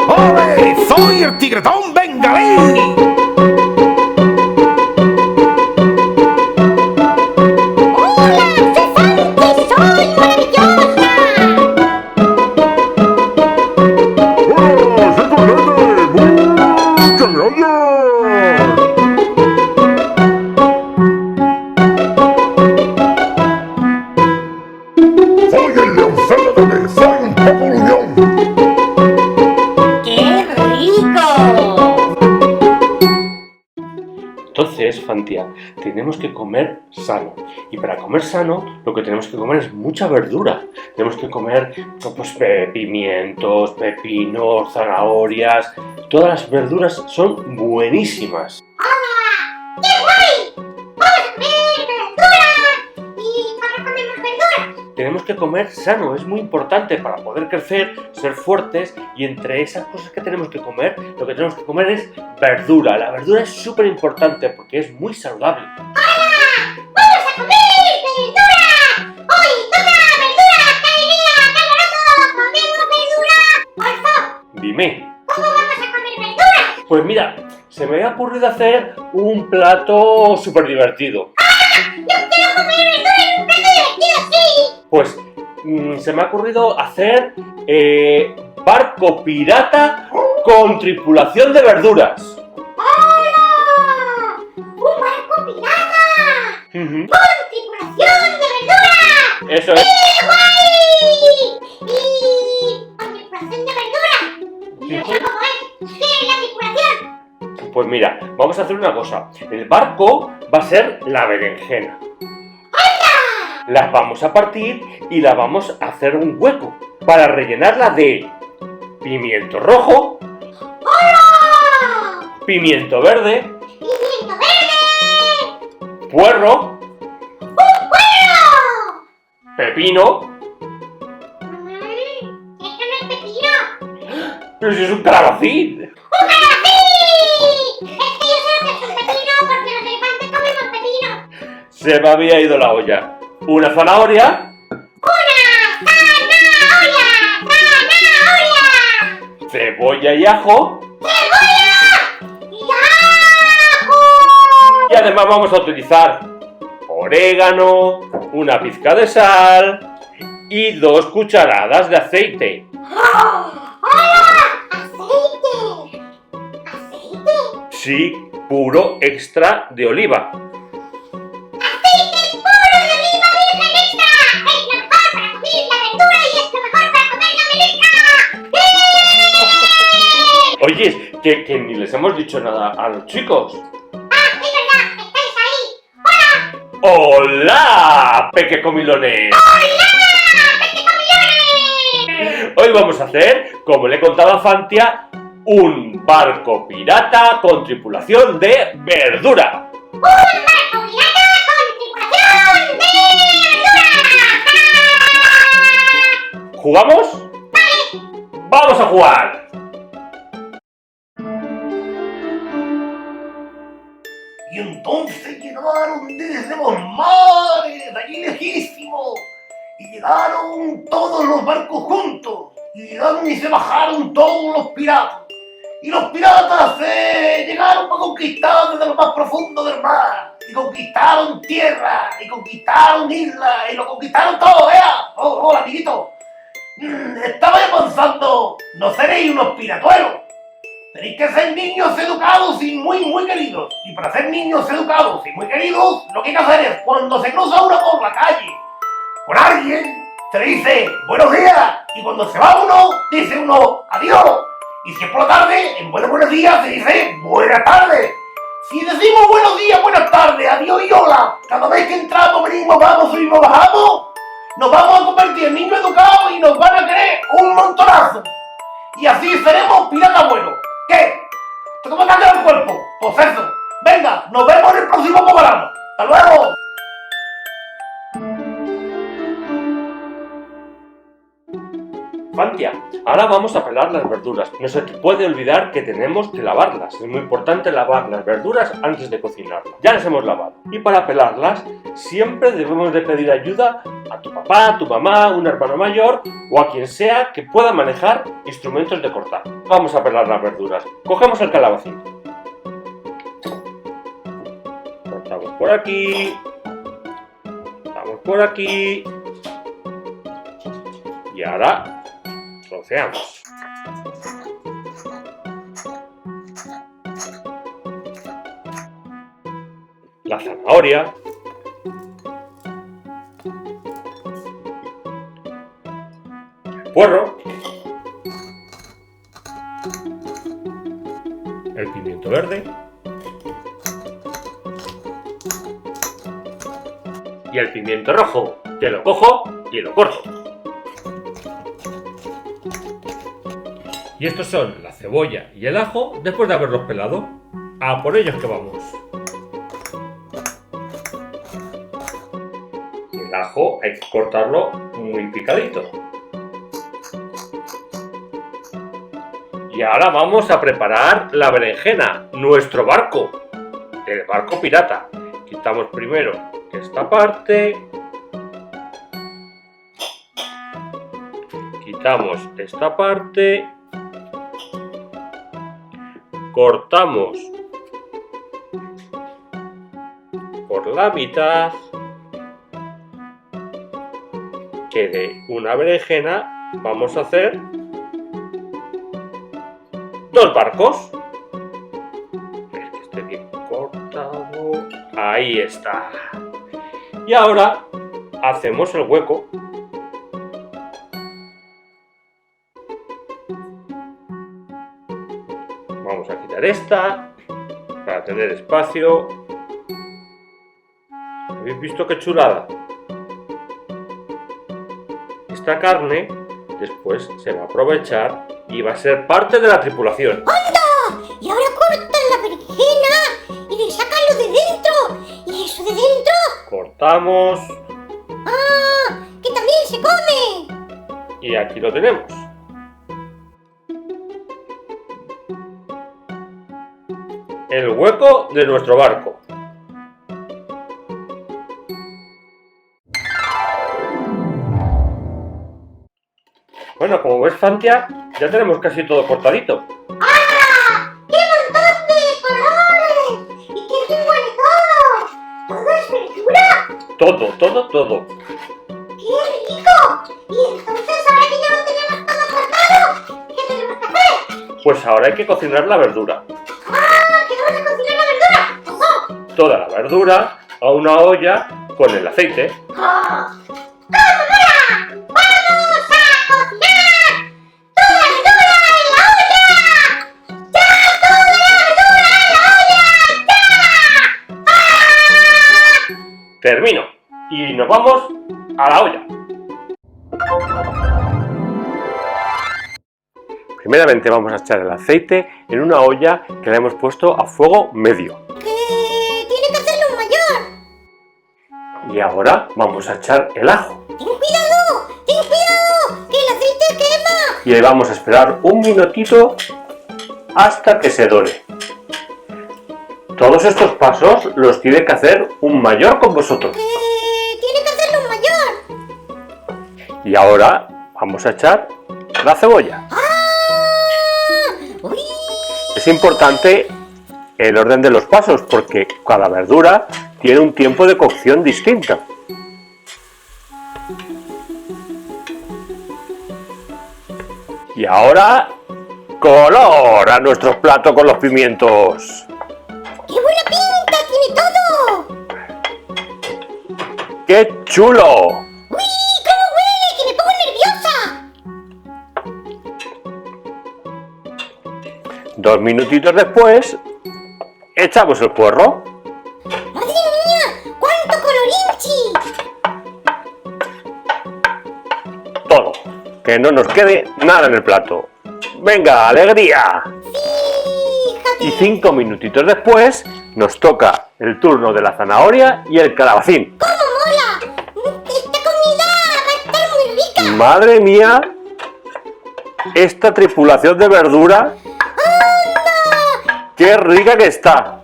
¡Ole! ¡Soy el tigretón bengalí! Soy el leoncillo de soy un populuñón. ¡Qué rico! Entonces, Fantia, tenemos que comer sano. Y para comer sano, lo que tenemos que comer es mucha verdura. Tenemos que comer pues, pimientos, pepinos, zanahorias. Todas las verduras son buenísimas. ¡Qué guay! ¡Vamos a comer verdura! ¿Y cómo comemos verdura? Tenemos que comer sano, es muy importante para poder crecer, ser fuertes, y entre esas cosas que tenemos que comer, lo que tenemos que comer es verdura. La verdura es súper importante porque es muy saludable. ¡Hola! ¡Vamos a comer verdura! ¡Hoy toca verdura! ¡Qué alegría! ¡Qué alboroto! ¡Comemos verdura! ¡Orzo! Dime. ¿Cómo vamos a comer verdura? Pues mira, se me ha ocurrido hacer un plato súper divertido. ¡Yo quiero comer verdura en un plato divertido, sí! Pues se me ha ocurrido hacer barco pirata con tripulación de verduras. ¡Hola! ¡Un barco pirata! Ujú. ¡Con tripulación de verdura! Eso es. ¡Qué guay! ¿Y con tripulación de verdura? ¿Y eso cómo es? ¿Qué es la tripulación? Pues mira, vamos a hacer una cosa. El barco va a ser la berenjena. Las vamos a partir y la vamos a hacer un hueco para rellenarla de pimiento rojo, ¡Hola! pimiento verde, ¡Pimiento verde! puerro, ¡Un puerro! pepino. Esto no es pepino. Pero si es un calabacín. ¡Un calabacín! Es que yo sé lo que es un pepino porque los elefantes comemos pepino. Se me había ido la olla. Una zanahoria, ¡Una zanahoria! ¡Zanahoria! cebolla y ajo. ¡Cebolla! ¡Y ajo! Y además vamos a utilizar orégano, una pizca de sal y 2 cucharadas de aceite. ¡Hola! ¡Aceite! ¿Aceite? Sí, puro extra de oliva. ¡Aceite puro de oliva virgen extra! ¡Es lo mejor para comer la verdura y es lo mejor para comer la melena! ¡Eh! Oye, que ni les hemos dicho nada a los chicos. ¡Ah, es verdad! ¡Estáis ahí! ¡Hola! ¡Hola, pequecomilones! Hoy vamos a hacer, como le he contado a Fantia, un barco pirata con tripulación de verdura. ¡Un barco pirata con tripulación de verdura! ¿Jugamos? ¡Vamos a jugar! Y entonces llegaron desde los mares, de allí lejísimos, y llegaron todos los barcos juntos, y llegaron y se bajaron todos los piratas. Y los piratas llegaron para conquistar desde lo más profundo del mar, y conquistaron tierra, y conquistaron islas, y lo conquistaron todo, ¿vea? Hola, amiguito. Estaba yo pensando, ¿no seréis unos piratuelos? Tenéis que ser niños educados y muy queridos. Y para ser niños educados y muy queridos, lo que hay que hacer es, cuando se cruza uno por la calle con alguien, se le dice buenos días. Y cuando se va uno, dice uno adiós. Y si es por la tarde, en buenos días se dice buenas tardes. Si decimos buenos días, buenas tardes, adiós y hola, cada vez que entramos, venimos, vamos, subimos, bajamos, nos vamos a convertir en niños educados y nos van a querer un montonazo. Y así seremos piratas buenos. ¿Qué? ¿Cómo te ha quedado el cuerpo? Pues eso. Venga, nos vemos en el próximo programa. ¡Hasta luego! Fantia, ahora vamos a pelar las verduras. No se te puede olvidar que tenemos que lavarlas. Es muy importante lavar las verduras antes de cocinarlas. Ya las hemos lavado. Y para pelarlas, siempre debemos de pedir ayuda a tu papá, a tu mamá, un hermano mayor o a quien sea que pueda manejar instrumentos de cortar. Vamos a pelar las verduras. Cogemos el calabacín. Cortamos por aquí. Cortamos por aquí. Y ahora troceamos. La zanahoria. El puerro. El pimiento verde. Y el pimiento rojo, que lo cojo y lo corto. Y estos son la cebolla y el ajo después de haberlos pelado. A por ellos que vamos. El ajo hay que cortarlo muy picadito. Y ahora vamos a preparar la berenjena, nuestro barco, el barco pirata. Quitamos primero esta parte. Quitamos esta parte. Cortamos por la mitad, que de una berenjena vamos a hacer 2 barcos. Que esté bien cortado. Ahí está. Y ahora hacemos el hueco. Vamos a quitar esta para tener espacio. ¿Habéis visto qué chulada? Esta carne después se va a aprovechar y va a ser parte de la tripulación. ¡Anda! Y ahora cortan la berenjena y le sacan lo de dentro. ¿Y eso de dentro? Cortamos. ¡Ah! ¡Que también se come! Y aquí lo tenemos. El hueco de nuestro barco. Bueno, como ves, Fantia, ya tenemos casi todo cortadito. ¡Ah! ¡Qué montón de colores! ¡Y qué bien huele todo! ¿Todo es verdura? Todo. ¡Qué rico! Y entonces, ahora que ya lo tenemos todo cortado, ¿qué tenemos que hacer? Pues ahora hay que cocinar la verdura. ¡Ah! ¿Que vamos a cocinar la verdura? ¡Ojo! Toda la verdura a una olla con el aceite. ¡Ah! ¡Ahora! ¡Vamos a cocinar! ¡Toda la verdura en la olla! ¡Ya! ¡Toda la verdura en la olla! ¡Ya! ¡Ah! Termino. Y nos vamos a la olla. Primeramente vamos a echar el aceite en una olla que le hemos puesto a fuego medio. Tiene que hacerlo un mayor. Y ahora vamos a echar el ajo. ¡Ten cuidado! ¡Ten cuidado! ¡Que el aceite quema! Y ahí vamos a esperar un minutito hasta que se dore. Todos estos pasos los tiene que hacer un mayor con vosotros. Tiene que hacerlo un mayor. Y ahora vamos a echar la cebolla. ¡Uy! Es importante el orden de los pasos porque cada verdura tiene un tiempo de cocción distinto. Y ahora, color a nuestro plato con los pimientos. ¡Qué buena pinta tiene todo! ¡Qué chulo! ¡Uy! ¡Cómo huele! ¡Que me pongo nerviosa! 2 minutitos después, echamos el puerro. ¡Madre mía! ¡Cuánto colorinchi! Todo. Que no nos quede nada en el plato. ¡Venga, alegría! Fíjate. Y 5 minutitos después, nos toca el turno de la zanahoria y el calabacín. ¡Cómo mola! Esta comida va a estar muy rica. ¡Madre mía! esta tripulación de verdura. ¡Qué rica que está!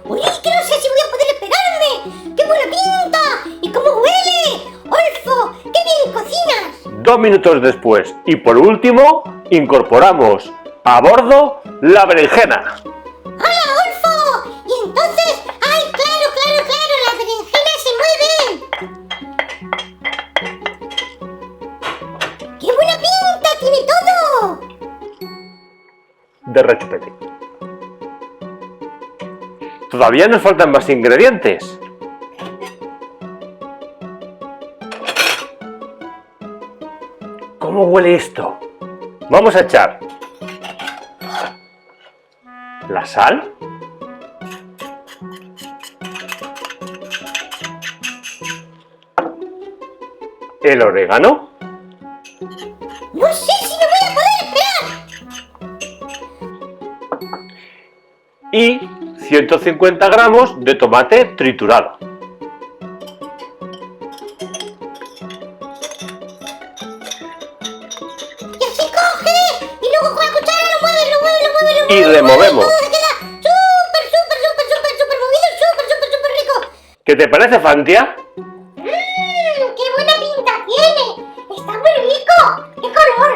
Uy, que no sé si voy a poder esperarme. ¡Qué buena pinta! ¿Y cómo huele? ¡Olfo! ¡Qué bien cocinas! 2 minutos después y por último incorporamos a bordo la berenjena. ¡Hola, Olfo! Y entonces... ¡Ay, claro! ¡Las berenjenas se mueven! ¡Qué buena pinta! ¡Tiene todo! De rechupete. Todavía nos faltan más ingredientes. ¿Cómo huele esto? Vamos a echar la sal, el orégano ¡No sé si me voy a poder esperar! y 150 gramos de tomate triturado. ¡Y así coge! Y luego con la cuchara lo mueve. Y removemos. Todo se queda súper movido, súper rico. ¿Qué te parece, Fantia? ¡Qué buena pinta tiene! ¡Está muy rico! ¡Qué color!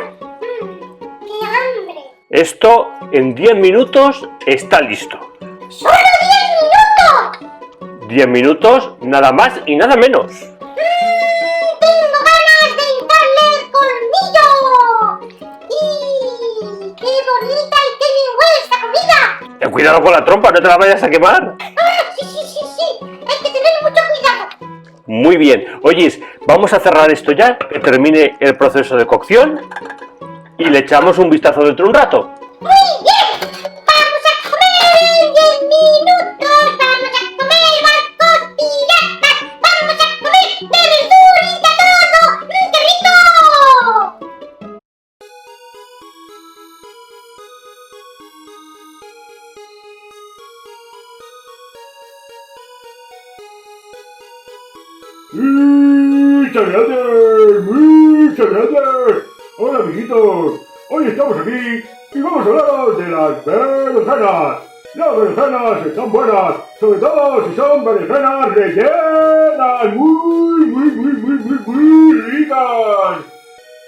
¡Qué hambre! Esto en 10 minutos está listo. ¡Solo 10 minutos! 10 minutos, nada más y nada menos. ¡Tengo ganas de hincarle el colmillo! ¡Y qué bonita y qué bien huele esta comida! Ten cuidado con la trompa, no te la vayas a quemar. Sí. Hay que tener mucho cuidado. Muy bien. Oyes, vamos a cerrar esto ya, que termine el proceso de cocción y le echamos un vistazo dentro de un rato. ¡Muy bien! ¡Vamos a comer en 10 minutos! ¡Vamos a comer barcos piratas! ¡Vamos a comer de verdurita todo! ¡Qué rico! ¡Muchas gracias! Hola, amiguitos. Hoy estamos aquí y vamos a hablaros de las berenjenas. Las berenjenas están buenas, sobre todo si son berenjenas rellenas, muy ricas.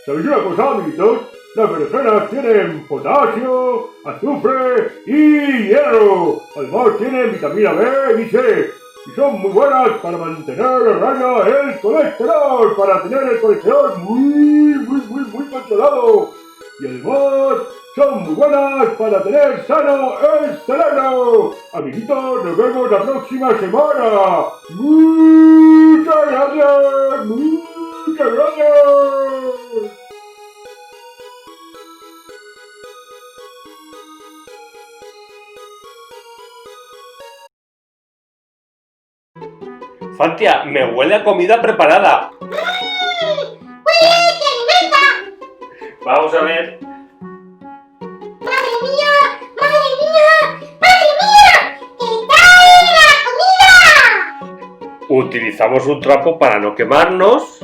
¿Sabéis una cosa, amiguitos? Las berenjenas tienen potasio, azufre y hierro. Además tienen vitamina B y C. Y son muy buenas para mantener a raya el colesterol, para tener el colesterol muy controlado. Y además son muy buenas para tener sano el cerebro. Amiguitos, nos vemos la próxima semana. Muchas gracias. Fantia, me huele a comida preparada. ¡Huele que alimenta! Vamos a ver. ¡Madre mía! ¡Que trae la comida! Utilizamos un trapo para no quemarnos.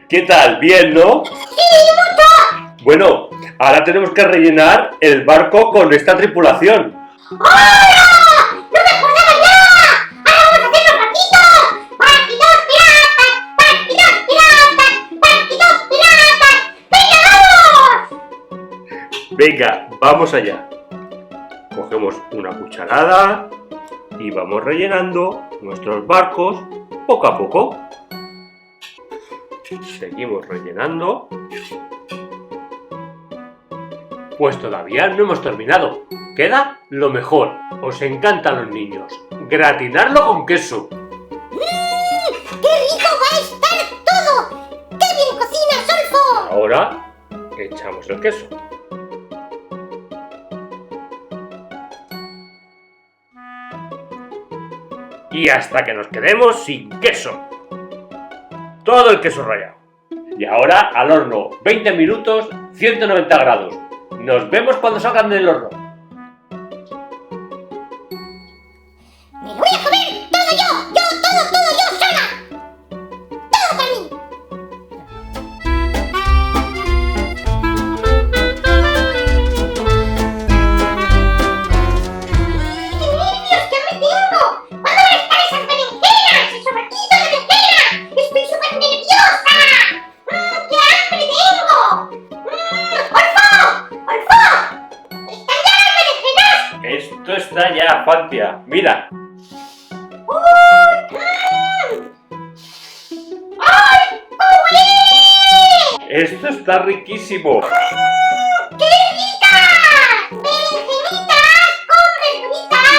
¿Qué tal? ¿Bien, no? ¡Sí, mucho! Bueno, ahora tenemos que rellenar el barco con esta tripulación. ¡Hola! ¡No me acordaba ya! ¡Ahora vamos a hacer los barquitos! ¡Barquitos piratas! Venga, vamos allá. Cogemos una cucharada y vamos rellenando nuestros barcos poco a poco. Seguimos rellenando. Pues todavía no hemos terminado. Queda lo mejor. Os encantan los niños. Gratinarlo con queso. ¡Qué rico va a estar todo! ¡Qué bien cocinas, Olfo! Ahora echamos el queso. Y hasta que nos quedemos sin queso. Todo el queso rallado. Y ahora al horno 20 minutos, 190 grados. Nos vemos cuando salgan del horno. ¡Me lo voy a comer! ¡Todo yo! ¡Todo yo sola! ¡Todo para mí! ¡Qué nervios que me tengo! ¿Cuándo van a estar esas berenjenas? ¡Esos barquitos de berenjena! ¡Estoy súper nerviosa! ¡Qué hambre tengo! ¡Olfo! ¿Están ya las berenjenas? Esto está ya, Fantia. Mira. ¡Ay! ¡Olé! Esto está riquísimo. ¡Qué ricas! ¡Berenjenitas con verduritas!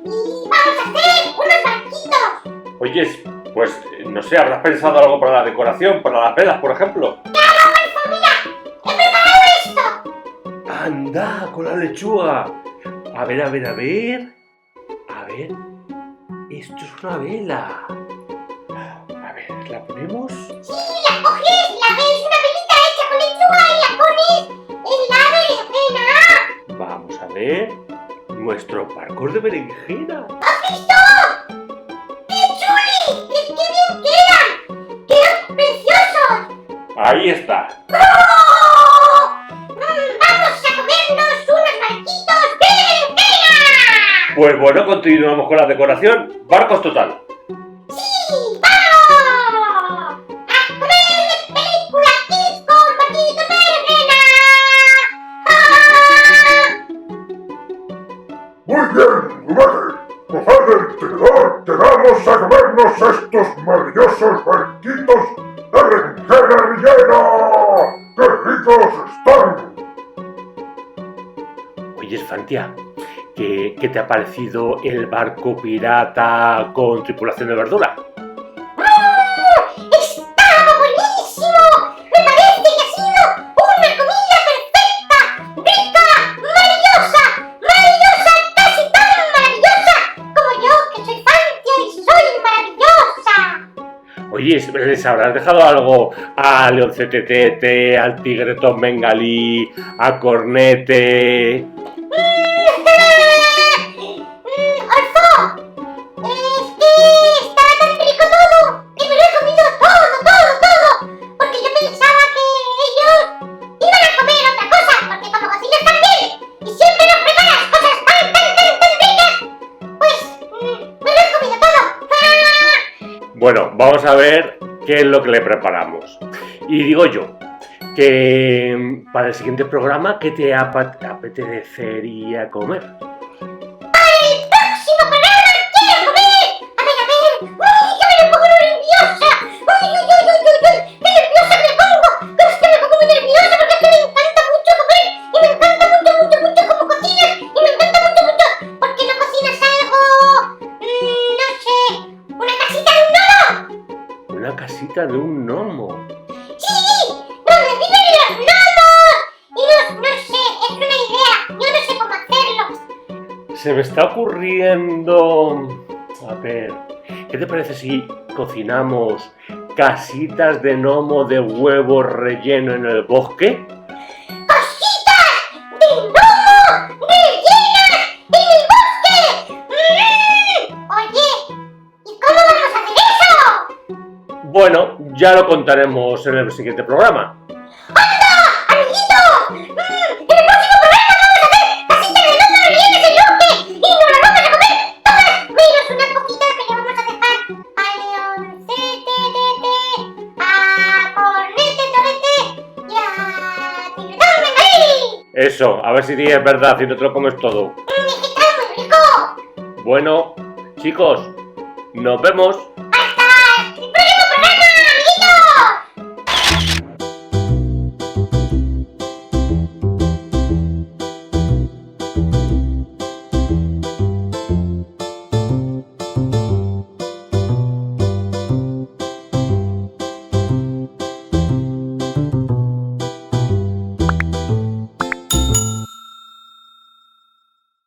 Y vamos a hacer unos barquitos. Oyes, pues no sé, ¿habrás pensado algo para la decoración, para las velas, por ejemplo? ¡Claro, Olfo! ¡Mira! ¡He preparado esto! ¡Anda, con la lechuga! A ver. A ver, esto es una vela. A ver, ¿la ponemos? Sí, la coges, la ves, una velita hecha con lechuga y la pones en la berenjena. Vamos a ver. Nuestros barcos de berenjena. ¿Has visto? ¡Qué chuli! ¡Qué bien quedan! ¡Quedan preciosos! Ahí está. ¡Vamos a comernos unos barquitos de berenjena! Pues bueno, continuamos con la decoración. Barcos total. ¡Sí! ¡Vamos! ¡A comer película Kids con barquitos de berenjena! ¡Ah! Muy bien, juguetes. Coged el tenedor que vamos a comernos estos maravillosos barquitos de berenjena rellena. ¡Qué ricos están! Oyes, Fantia, ¿qué te ha parecido el barco pirata con tripulación de verdura? ¡Estaba buenísimo! ¡Me parece que ha sido una comida perfecta! ¡Rica! ¡Maravillosa! ¡Maravillosa! ¡Casi tan maravillosa como yo, que soy Fantia y soy maravillosa! Oye, ¿les habrás dejado algo a Leoncete Tete, al Tigre Tom Bengalí, a Cornete? ¡Olfo! Es que estaba tan rico todo que me lo he comido todo. Porque yo pensaba que ellos iban a comer otra cosa. Porque como cocinas tan bien y siempre nos preparas cosas tan ricas, pues me lo he comido todo. Bueno, vamos a ver qué es lo que le preparamos. Y digo yo, que para el siguiente programa, ¿qué te apetecería comer? ¡El próximo programa quiero comer! A ver. ¡Uy, que me pongo nerviosa! ¡Uy! ¡Qué nerviosa me pongo! Pero es que me pongo muy nerviosa porque es que me encanta mucho comer. Y me encanta mucho cómo cocinas. Y me encanta mucho. ¿Por qué no cocinas algo? No sé. ¿Una casita de un gnomo? Una casita de un gnomo. ¡Sí! ¡Donde viven los gnomos! Y no sé, es una idea. Yo no sé cómo hacerlo. Se me está ocurriendo... A ver, ¿qué te parece si cocinamos casitas de gnomo de huevo relleno en el bosque? ¡Cositas de gnomo rellenas en el bosque! Oye, ¿y cómo vamos a hacer eso? Bueno, ya lo contaremos en el siguiente programa. ¡Amiguito! ¡En el próximo programa vamos a hacer casitas de gnomo rellenas en el bosque! ¡Y nos las vamos a comer todas! Menos unas poquitas que le vamos a dejar a Leoncete Tete, a Cornete Torete y a Tigretón Bengalí. Eso, a ver si es verdad, si no te lo comes todo. ¡Es que está muy rico! Bueno, chicos, nos vemos.